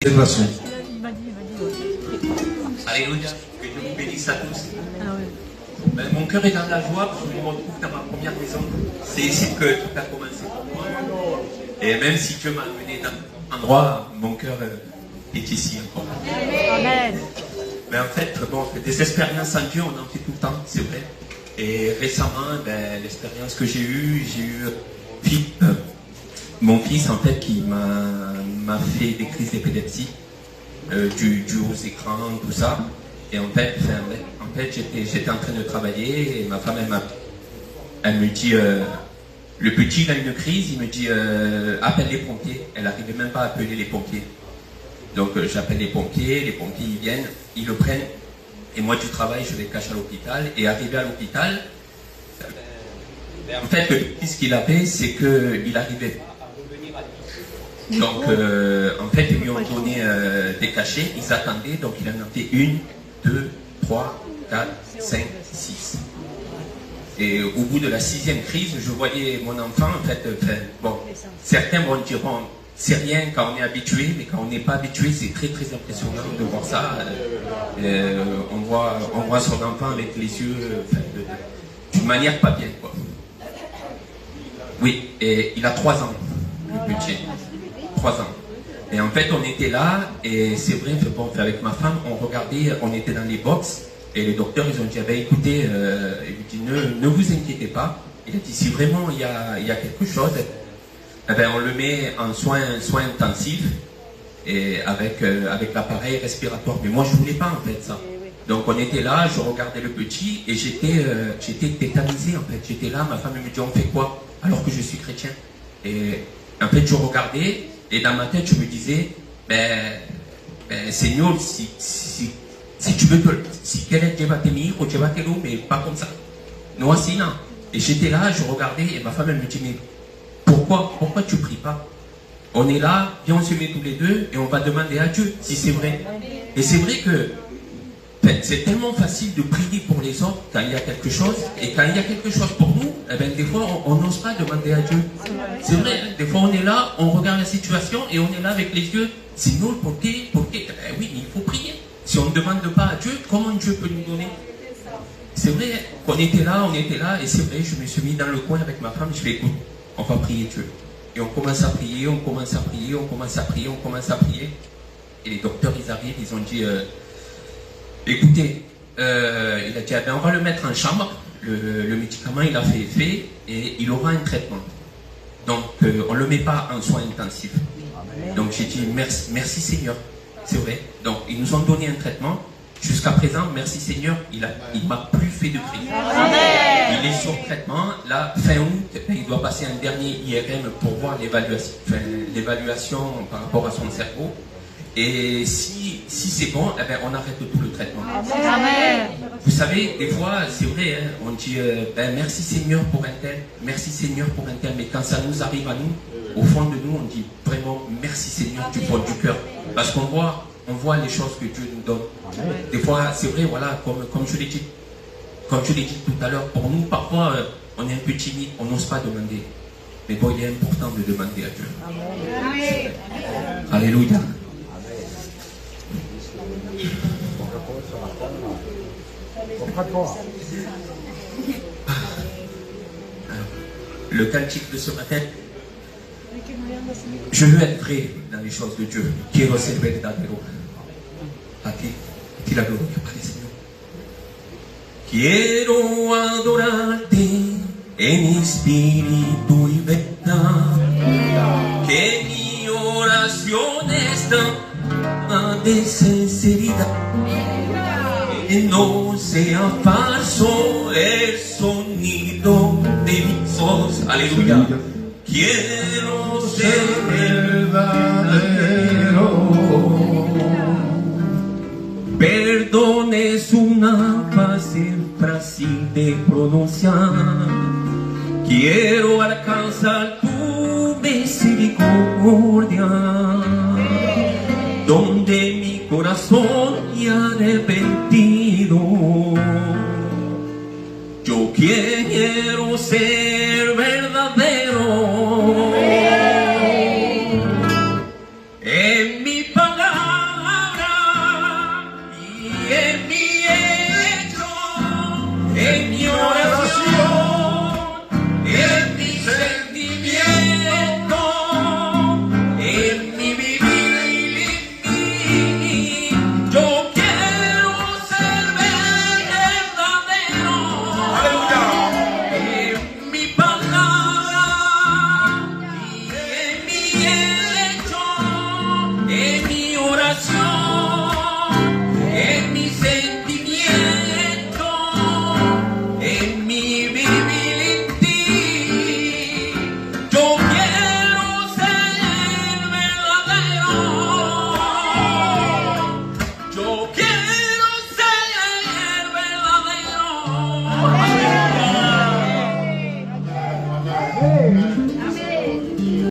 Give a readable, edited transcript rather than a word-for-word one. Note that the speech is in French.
Célébration. Alléluia, que Dieu vous bénisse à tous. Mon cœur est dans la joie parce que je me retrouve dans ma première maison. C'est ici que tout a commencé pour moi. Et même si Dieu m'a amené dans un endroit, mon cœur est ici encore. Amen. Mais en fait, bon, des expériences en Dieu, on en fait tout le temps, c'est vrai. Et récemment, l'expérience que j'ai eue, mon fils en fait qui m'a fait des crises d'épilepsie, dû aux écrans, tout ça. Et en fait j'étais en train de travailler et ma femme elle me dit le petit il a une crise, il me dit appelle les pompiers. Elle n'arrivait même pas à appeler les pompiers. Donc j'appelle les pompiers ils viennent, ils le prennent et moi du travail je les cache à l'hôpital. Et arrivé à l'hôpital, en fait le petit ce qu'il avait c'est qu'il arrivait. Donc en fait ils lui ont donné des cachets, ils attendaient, donc il en a fait 1, 2, 3, 4, 5, 6. Et au bout de la 6e crise, je voyais mon enfant, en fait, bon, certains vont dire, bon, c'est rien quand on est habitué, mais quand on n'est pas habitué, c'est très très impressionnant de voir ça. On voit son enfant avec les yeux, d'une manière pas bien, quoi. Oui, et il a 3 ans, le petit. 3 ans. Et en fait, on était là, et c'est vrai, bon, avec ma femme, on regardait, on était dans les box, et les docteurs, ils ont dit, écoutez, il dit, ne vous inquiétez pas. Il a dit, si vraiment il y a quelque chose, on le met en soins intensifs, et avec l'appareil respiratoire. Mais moi, je ne voulais pas, en fait, ça. Donc, on était là, je regardais le petit, et j'étais tétanisé, en fait. J'étais là, ma femme me dit, on fait quoi? Alors que je suis chrétien. Et en fait, je regardais, et dans ma tête, je me disais, Seigneur, si tu veux que, si quelqu'un te va t'aimer, ou tu vas t'aimer, mais pas comme ça. Non, si, non. Et j'étais là, je regardais, et ma femme, elle me dit, mais pourquoi tu pries pas? On est là, viens, on se met tous les deux, et on va demander à Dieu, si c'est vrai. Et c'est vrai que, c'est tellement facile de prier pour les autres quand il y a quelque chose, et quand il y a quelque chose pour nous, des fois on n'ose pas demander à Dieu. C'est vrai, des fois on est là, on regarde la situation et on est là avec les yeux, sinon oui, mais il faut prier. Si on ne demande pas à Dieu, comment Dieu peut nous donner? C'est vrai qu'on était là, et c'est vrai, je me suis mis dans le coin avec ma femme, je fais écoute, on va prier Dieu. Et on commence à prier, et les docteurs ils arrivent, ils ont dit écoutez, il a dit, on va le mettre en chambre, le médicament il a fait effet et il aura un traitement. Donc on ne le met pas en soins intensifs. Donc j'ai dit merci Seigneur, c'est vrai. Donc ils nous ont donné un traitement. Jusqu'à présent, merci Seigneur, il m'a plus fait de crise. Il est sur traitement. Là, fin août, il doit passer un dernier IRM pour voir l'évaluation par rapport à son cerveau. Et si c'est bon, on arrête tout le traitement. Amen. Vous savez, des fois, c'est vrai, hein, on dit merci Seigneur pour un tel, merci Seigneur pour un tel, mais quand ça nous arrive à nous, au fond de nous, on dit vraiment merci Seigneur du fond du cœur. Parce qu'on voit les choses que Dieu nous donne. Des fois, c'est vrai, voilà, comme je l'ai dit tout à l'heure, pour nous, parfois, on est un peu timide, on n'ose pas demander. Mais bon, il est important de demander à Dieu. Amen. Alléluia. Le cantique de ce matin, je veux être vrai dans les choses de Dieu. Quiero ser verdadero. A ti la gloria, Padre Señor. Quiero adorarte en espíritu y verdad. Que mi oración está de sinceridad. Que no sea falso el sonido de mis voz. Aleluya. Quiero ser verdadero. Perdón es una fácil frase de pronunciar. Quiero alcanzar tu misericordia, donde mi corazón y arrepentido. Yo quiero ser verdadero.